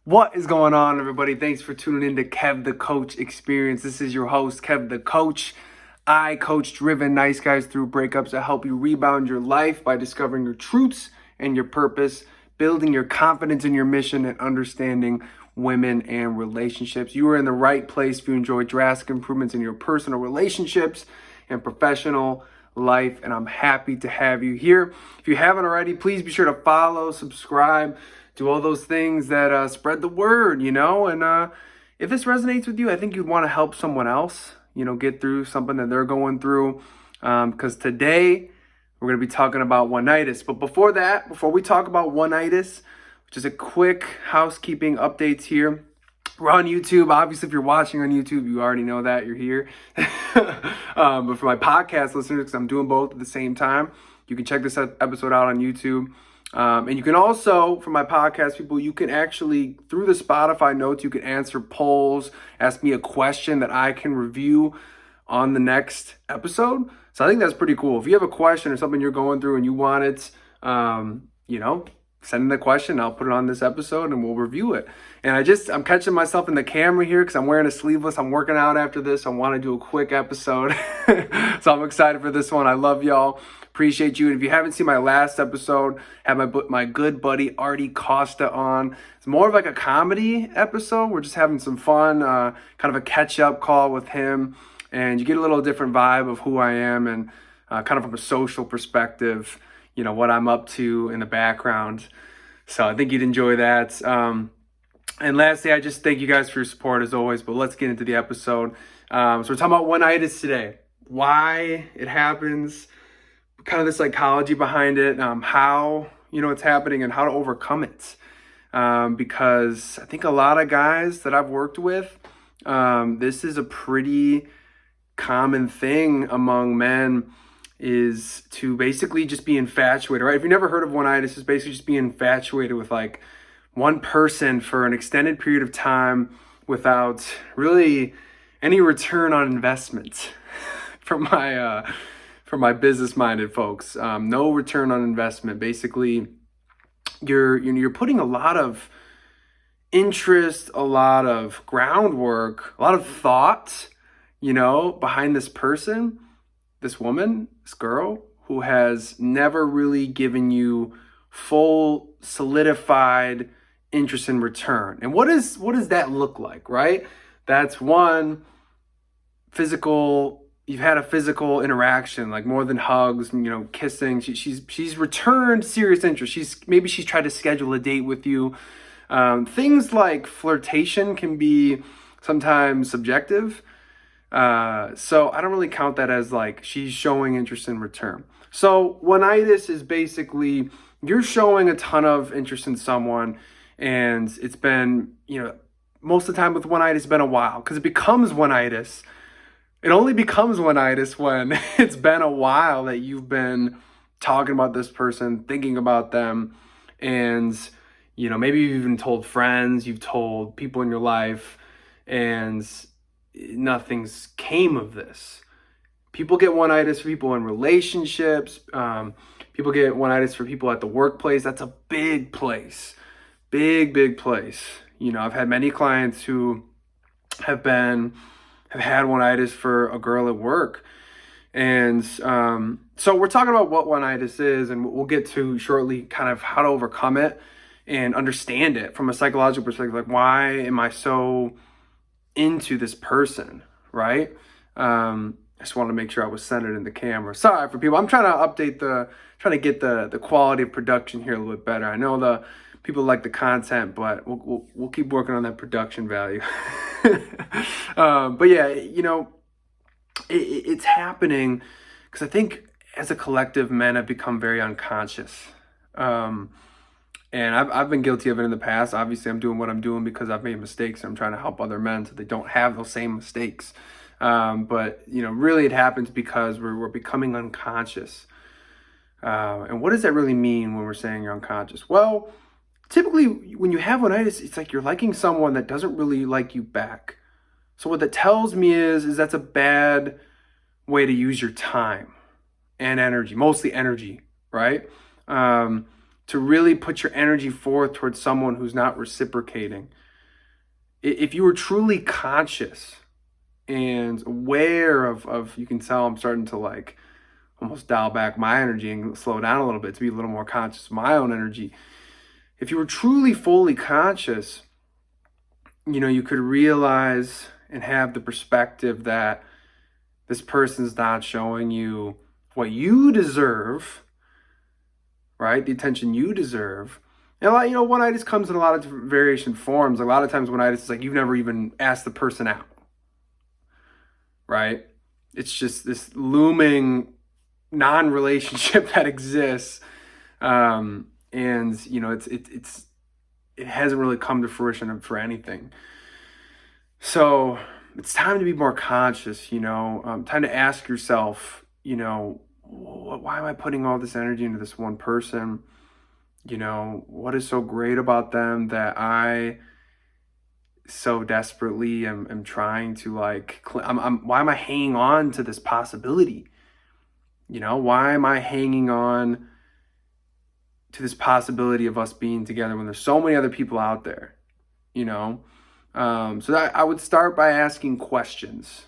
What is going on, everybody? Thanks for tuning in to Kev the Coach Experience. This is your host, Kev the Coach. I coach driven nice guys through breakups to help you rebound your life by discovering your truths and your purpose, building your confidence in your mission, and understanding women and relationships. You are in the right place if you enjoy drastic improvements in your personal relationships and professional life, and I'm happy to have you here. If you haven't already, please be sure to follow, subscribe, do all those things that spread the word, and if this resonates with you, I think you'd want to help someone else, get through something that they're going through, because today we're going to be talking about Oneitis. But before we talk about Oneitis, just a quick housekeeping updates here. We're on YouTube. Obviously, if you're watching on YouTube, you already know that you're here. But for my podcast listeners, because I'm doing both at the same time, you can check this episode out on YouTube. And you can also, for my podcast people, you can actually, through the Spotify notes, you can answer polls, ask me a question that I can review on the next episode. So I think that's pretty cool. If you have a question or something you're going through and you want it, send in the question. I'll put it on this episode and we'll review it. And I'm catching myself in the camera here because I'm wearing a sleeveless. I'm working out after this. I want to do a quick episode. So I'm excited for this one. I love y'all. Appreciate you. And if you haven't seen my last episode, I have my good buddy Artie Costa on. It's more of like a comedy episode. We're just having some fun, kind of a catch-up call with him. And you get a little different vibe of who I am and kind of from a social perspective, what I'm up to in the background. So I think you'd enjoy that. And lastly, I just thank you guys for your support as always, but let's get into the episode. So we're talking about Oneitis today. Why it happens, kind of the psychology behind it, how, it's happening and how to overcome it. Because I think a lot of guys that I've worked with, this is a pretty common thing among men, is to basically just be infatuated, right? If you've never heard of Oneitis, it's basically just being infatuated with like one person for an extended period of time without really any return on investment for my business-minded folks. No return on investment. Basically, you're putting a lot of interest, a lot of groundwork, a lot of thought, behind this person, this woman, this girl who has never really given you full solidified interest in return. And what does that look like, right? That's one, physical. You've had a physical interaction, like more than hugs, kissing. She's returned serious interest. She's tried to schedule a date with you. Things like flirtation can be sometimes subjective. So I don't really count that as like she's showing interest in return. So Oneitis is basically you're showing a ton of interest in someone, and it's been, most of the time with Oneitis, it's been a while, because it becomes Oneitis. It only becomes Oneitis when it's been a while that you've been talking about this person, thinking about them, and maybe you've even told friends, you've told people in your life, and nothing's came of this. People get Oneitis for people in relationships. People get Oneitis for people at the workplace. That's a big place. Big place. I've had many clients who have had Oneitis for a girl at work. And so we're talking about what Oneitis is, and we'll get to shortly kind of how to overcome it and understand it from a psychological perspective. Like, why am I so into this person, right? I just wanted to make sure I was centered in the camera. Sorry for people. I'm trying to get the quality of production here a little bit better. I know the people like the content, but we'll keep working on that production value. But yeah, it's happening because I think as a collective, men have become very unconscious. And I've been guilty of it in the past. Obviously, I'm doing what I'm doing because I've made mistakes, and I'm trying to help other men so they don't have those same mistakes. But really it happens because we're becoming unconscious. And what does that really mean when we're saying you're unconscious? Well, typically when you have Oneitis, it's like you're liking someone that doesn't really like you back. So what that tells me is that's a bad way to use your time and energy, mostly energy, right? to really put your energy forth towards someone who's not reciprocating. If you were truly conscious and aware of, you can tell I'm starting to like almost dial back my energy and slow down a little bit to be a little more conscious of my own energy. If you were truly fully conscious, you could realize and have the perspective that this person's not showing you what you deserve, right? The attention you deserve. And a lot, oneitis comes in a lot of different variation forms. A lot of times oneitis is like you've never even asked the person out, right? It's just this looming non-relationship that exists, and it hasn't really come to fruition for anything. So it's time to be more conscious. Time to ask yourself, why am I putting all this energy into this one person? What is so great about them that I so desperately am trying to why am I hanging on to this possibility? Why am I hanging on to this possibility of us being together when there's so many other people out there? So that I would start by asking questions,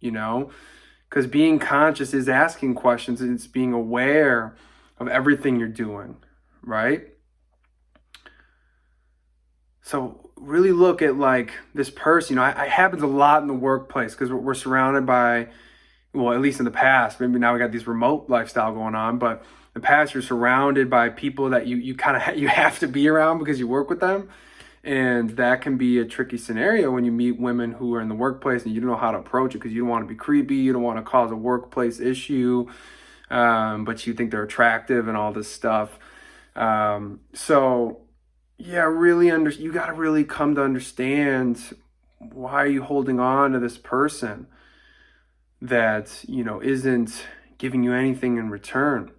because being conscious is asking questions, and it's being aware of everything you're doing, right? So really look at this person. It happens a lot in the workplace because we're surrounded by, well, at least in the past, maybe now we got these remote lifestyle going on, but in the past you're surrounded by people that you kind of you have to be around because you work with them. And that can be a tricky scenario when you meet women who are in the workplace and you don't know how to approach it because you don't want to be creepy, you don't want to cause a workplace issue, but you think they're attractive and all this stuff. So yeah, you got to really come to understand, why are you holding on to this person that, isn't giving you anything in return?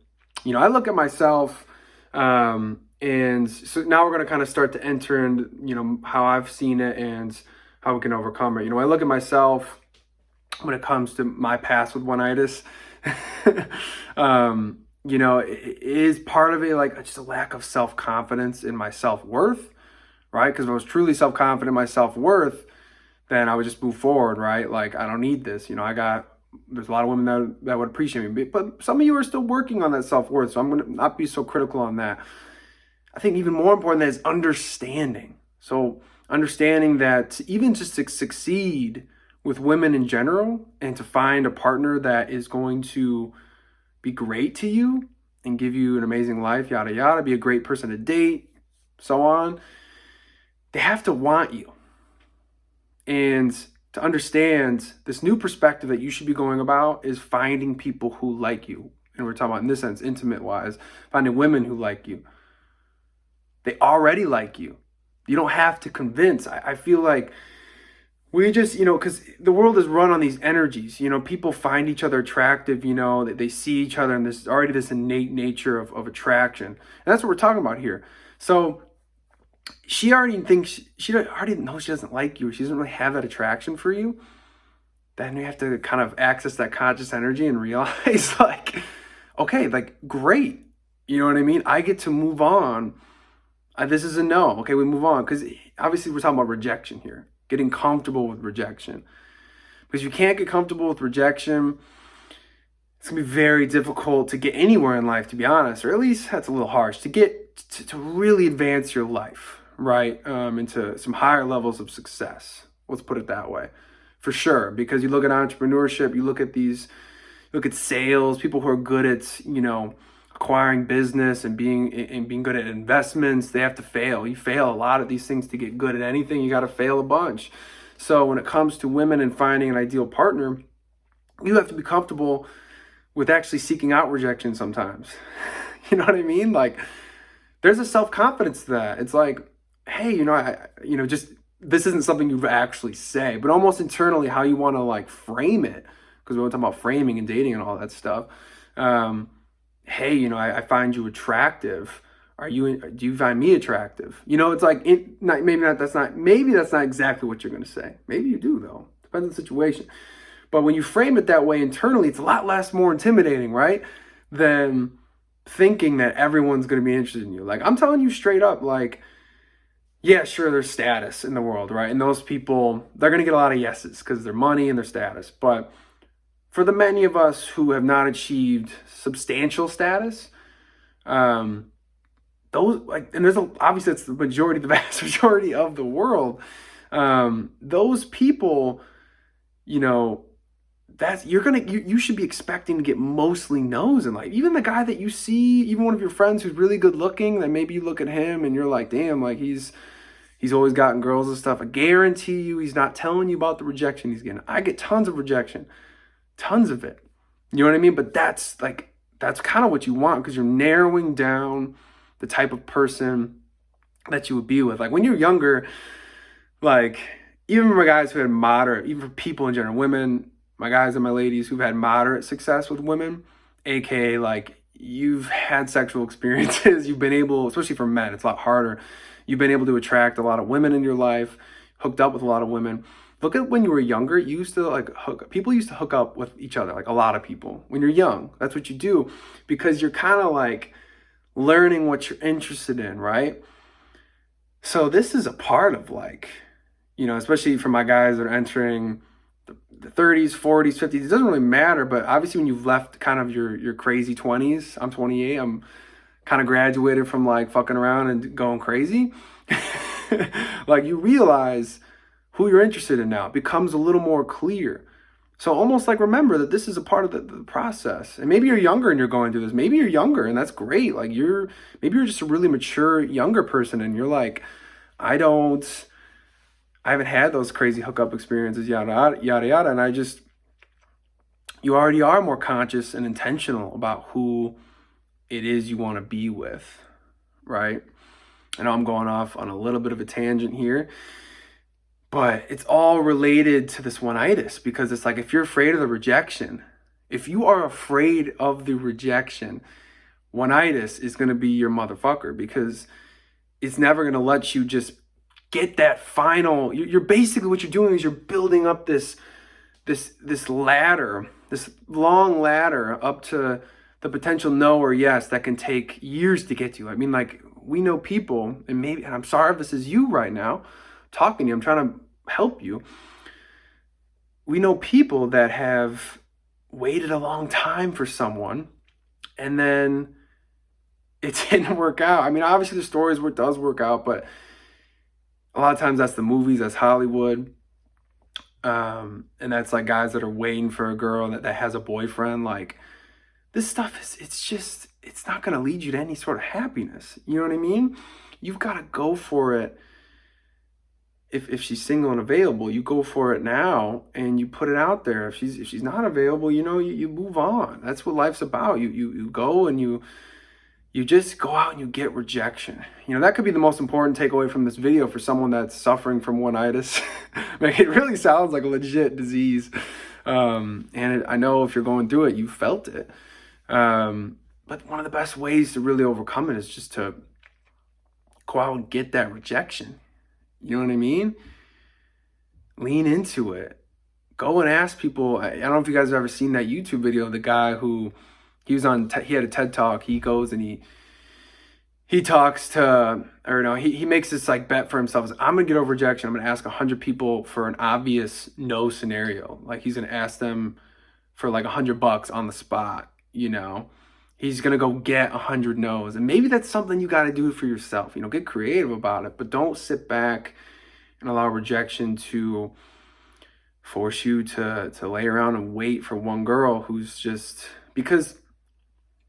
I look at myself, and so now we're going to kind of start to enter in, how I've seen it and how we can overcome it. I look at myself when it comes to my past with oneitis. It is part of it, just a lack of self-confidence in my self-worth, right? Because if I was truly self-confident in my self-worth, then I would just move forward, right? I don't need this. There's a lot of women that would appreciate me, but some of you are still working on that self-worth. So I'm going to not be so critical on that. I think even more important than is understanding. So understanding that even just to succeed with women in general and to find a partner that is going to be great to you and give you an amazing life, yada, yada, be a great person to date, so on, they have to want you. And to understand this new perspective that you should be going about is finding people who like you. And we're talking about, in this sense, intimate-wise, finding women who like you. They already like you. You don't have to convince. I feel like we just, because the world is run on these energies. People find each other attractive, they see each other, and there's already this innate nature of attraction. And that's what we're talking about here. So she already thinks, she already knows she doesn't like you. She doesn't really have that attraction for you. Then you have to kind of access that conscious energy and realize, okay, great. You know what I mean? I get to move on. This is a no. Okay, we move on. Because obviously we're talking about rejection here. Getting comfortable with rejection. Because you can't get comfortable with rejection, it's going to be very difficult to get anywhere in life, to be honest. Or at least that's a little harsh. To get to really advance your life, right? Into some higher levels of success. Let's put it that way. For sure. Because you look at entrepreneurship, you look at sales, people who are good at, acquiring business and being good at investments, they have to fail. You fail a lot at these things to get good at anything. You got to fail a bunch. So when it comes to women and finding an ideal partner, you have to be comfortable with actually seeking out rejection sometimes. You know what I mean? There's a self-confidence to that. It's hey, just this isn't something you actually say, but almost internally how you want to frame it, because we're talking about framing and dating and all that stuff. Hey, I find you attractive. Do you find me attractive? Maybe that's not exactly what you're going to say. Maybe you do, though. Depends on the situation. But when you frame it that way internally, it's a lot more intimidating, right? Than thinking that everyone's going to be interested in you. Like, I'm telling you straight up, like, yeah, sure, there's status in the world, right? And those people, they're going to get a lot of yeses because their money and their status. But for the many of us who have not achieved substantial status, those, like, and obviously it's the majority, the vast majority of the world. Those people, you know, you should be expecting to get mostly no's in life. Even the guy that you see, even one of your friends who's really good looking, that maybe you look at him and you're like, damn, like he's always gotten girls and stuff. I guarantee you he's not telling you about the rejection he's getting. I get tons of rejection, tons of it. You know what I mean? But that's kind of what you want, because you're narrowing down the type of person that you would be with. Like when you're younger, like even for guys who had moderate, even for people in general, women, my guys and my ladies who've had moderate success with women, aka like you've had sexual experiences, you've been able, especially for men, it's a lot harder. You've been able to attract a lot of women in your life, hooked up with a lot of women. Look at when you were younger, you used to people used to hook up with each other, like a lot of people. When you're young, that's what you do, because you're kind of like learning what you're interested in, right? So this is a part of like, you know, especially for my guys that are entering the 30s, 40s, 50s, it doesn't really matter. But obviously when you've left kind of your crazy 20s, I'm 28, I'm kind of graduated from like fucking around and going crazy. Like you realize who you're interested in now. It becomes a little more clear. So almost like remember that this is a part of the process. And maybe you're younger and you're going through this. Maybe you're younger and that's great. Like maybe you're just a really mature younger person and you're like, I haven't had those crazy hookup experiences, yada, yada, yada. And you already are more conscious and intentional about who it is you want to be with, right? I know I'm going off on a little bit of a tangent here, but it's all related to this oneitis, because it's like, if you're afraid of the rejection, if you are afraid of the rejection, oneitis is going to be your motherfucker, because it's never going to let you just get that final, you're basically, what you're doing is you're building up this ladder, this long ladder up to the potential no or yes that can take years to get to. I mean, like, we know people, and I'm sorry if this is you right now talking to you, I'm trying to help you. We know people that have waited a long time for someone and then it didn't work out. I mean, obviously there's stories where it does work out, but a lot of times that's the movies, that's Hollywood. And that's like guys that are waiting for a girl that has a boyfriend. Like, this stuff it's not going to lead you to any sort of happiness. You know what I mean? You've got to go for it. If she's single and available, you go for it now and you put it out there. If she's not available, you know, you move on. That's what life's about. You go and you just go out and you get rejection. You know, that could be the most important takeaway from this video for someone that's suffering from oneitis. Like, it really sounds like a legit disease. And I know if you're going through it, you felt it. But one of the best ways to really overcome it is just to go out and get that rejection. You know what I mean? Lean into it. Go and ask people. I don't know if you guys have ever seen that YouTube video of the guy who, he had a TED Talk. He goes and he talks to, or no, he makes this like bet for himself. I'm going to get over rejection. I'm going to ask 100 people for an obvious no scenario. Like, he's going to ask them for like $100 on the spot, you know? He's going to go get 100 no's. And maybe that's something you got to do for yourself. You know, get creative about it, but don't sit back and allow rejection to force you to lay around and wait for one girl who's just, because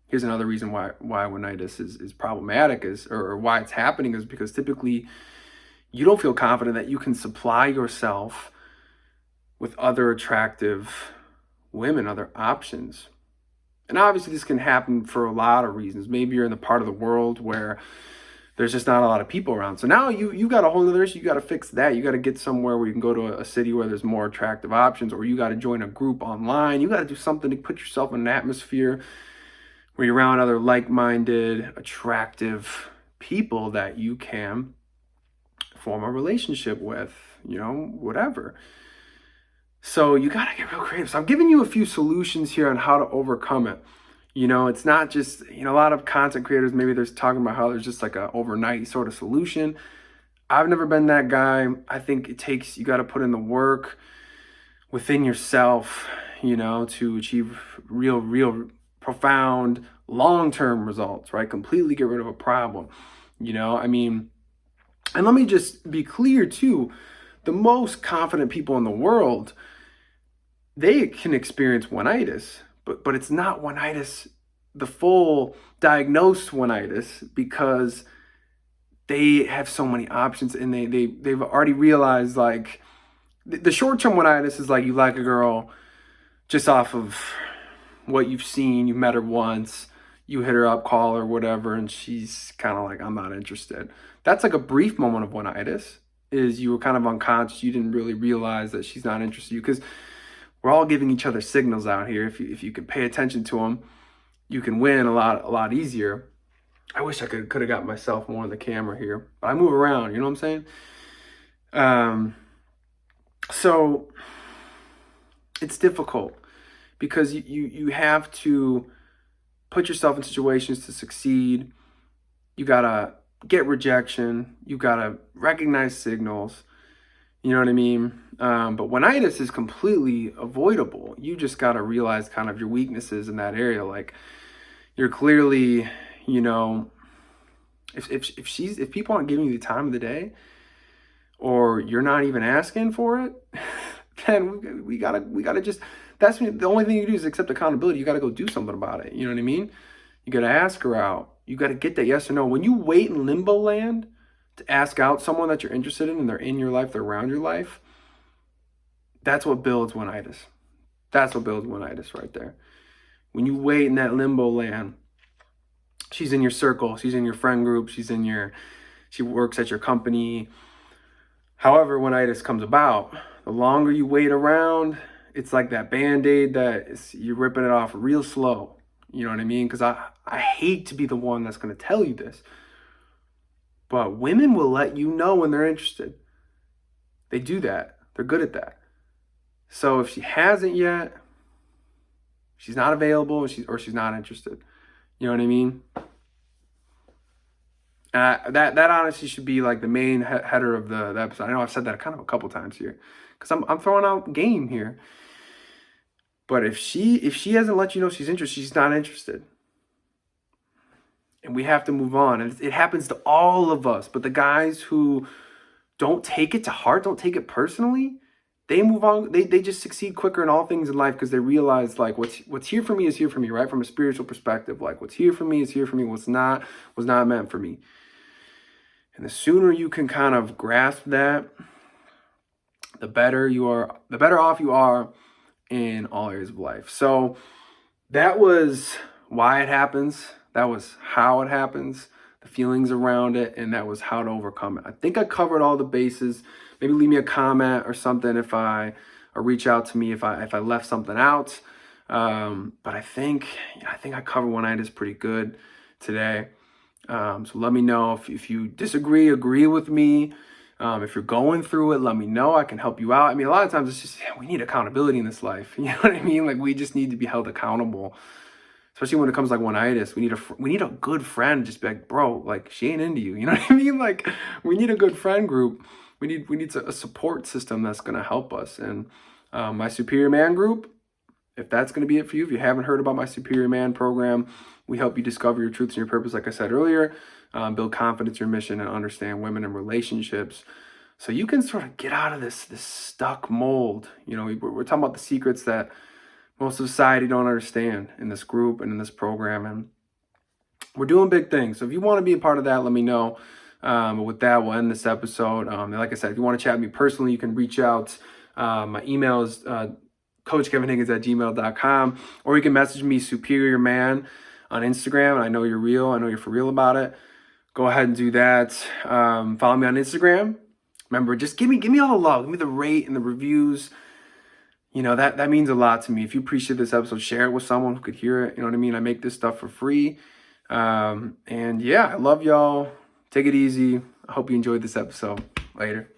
here's another reason why oneitis is problematic, or why it's happening, is because typically you don't feel confident that you can supply yourself with other attractive women, other options. And obviously this can happen for a lot of reasons. Maybe you're in the part of the world where there's just not a lot of people around. So now you got a whole other issue. You got to fix that. You got to get somewhere where you can go to a city where there's more attractive options, or you got to join a group online. You got to do something to put yourself in an atmosphere where you're around other like-minded, attractive people that you can form a relationship with, you know, whatever. So you got to get real creative. So I'm giving you a few solutions here on how to overcome it. It's not just, a lot of content creators, maybe they're talking about how there's just like a overnight sort of solution. I've never been that guy. I think you got to put in the work within yourself, to achieve real profound long-term results, right? Completely get rid of a problem, and let me just be clear too, the most confident people in the world, they can experience oneitis, but it's not oneitis, the full diagnosed oneitis, because they have so many options, and they've already realized, like, the short-term oneitis is like you like a girl just off of what you've seen, you met her once, you hit her up, call her, whatever, and she's kind of like, I'm not interested. That's like a brief moment of oneitis, is you were kind of unconscious, you didn't really realize that she's not interested in you, because we're all giving each other signals out here. If you can pay attention to them, you can win a lot easier. I wish I could have got myself more on the camera here, but I move around, you know what I'm saying? So it's difficult, because you have to put yourself in situations to succeed. You gotta get rejection. You gotta recognize signals. You know what I mean? But oneitis is completely avoidable. You just gotta realize kind of your weaknesses in that area. Like, you're clearly, if people aren't giving you the time of the day, or you're not even asking for it, then we gotta just, that's the only thing you do is accept accountability. You gotta go do something about it. You know what I mean? You gotta ask her out. You gotta get that yes or no. When you wait in limbo land to ask out someone that you're interested in, and they're in your life, they're around your life, that's what builds oneitis. That's what builds oneitis right there. When you wait in that limbo land, she's in your circle, she's in your friend group, she works at your company. However, oneitis comes about, the longer you wait around, it's like that Band-Aid you're ripping it off real slow. You know what I mean? Because I hate to be the one that's going to tell you this, but women will let you know when they're interested. They do that. They're good at that. So if she hasn't yet, she's not available, or she's not interested. You know what I mean? That honestly should be like the main header of the episode. I know I've said that kind of a couple times here, because I'm throwing out game here. But if she hasn't let you know she's interested, she's not interested. And we have to move on. And it happens to all of us. But the guys who don't take it to heart, don't take it personally, they move on. They just succeed quicker in all things in life, because they realize, like, what's here for me is here for me, right? From a spiritual perspective, like, what's here for me is here for me. What's not was not meant for me. And the sooner you can kind of grasp that, the better off you are in all areas of life. So that was why it happens. That was how it happens, the feelings around it, and that was how to overcome it. I think I covered all the bases. Maybe leave me a comment or something or reach out to me if I left something out. But I think I covered oneitis pretty good today. So let me know if you disagree, agree with me. If you're going through it, let me know. I can help you out. I mean, a lot of times it's just, we need accountability in this life. You know what I mean? Like, we just need to be held accountable, especially when it comes to, like, oneitis. We need a good friend. Just be like, bro, like, she ain't into you. You know what I mean? Like, we need a good friend group. We need a support system that's going to help us. And my Superior Man group, if that's going to be it for you, if you haven't heard about my Superior Man program, we help you discover your truths and your purpose, like I said earlier, build confidence in your mission, and understand women and relationships, so you can sort of get out of this stuck mold. We're talking about the secrets that most of society don't understand in this group and in this program, and we're doing big things. So if you want to be a part of that, let me know. But with that, we'll end this episode. Like I said, if you want to chat with me personally, you can reach out. My email is coachkevinhiggins@gmail.com, or you can message me, Superior Man, on Instagram. And I know you're real. I know you're for real about it. Go ahead and do that. Follow me on Instagram. Remember, just give me all the love. Give me the rate and the reviews. That means a lot to me. If you appreciate this episode, share it with someone who could hear it. You know what I mean? I make this stuff for free. And yeah, I love y'all. Take it easy. I hope you enjoyed this episode. Later.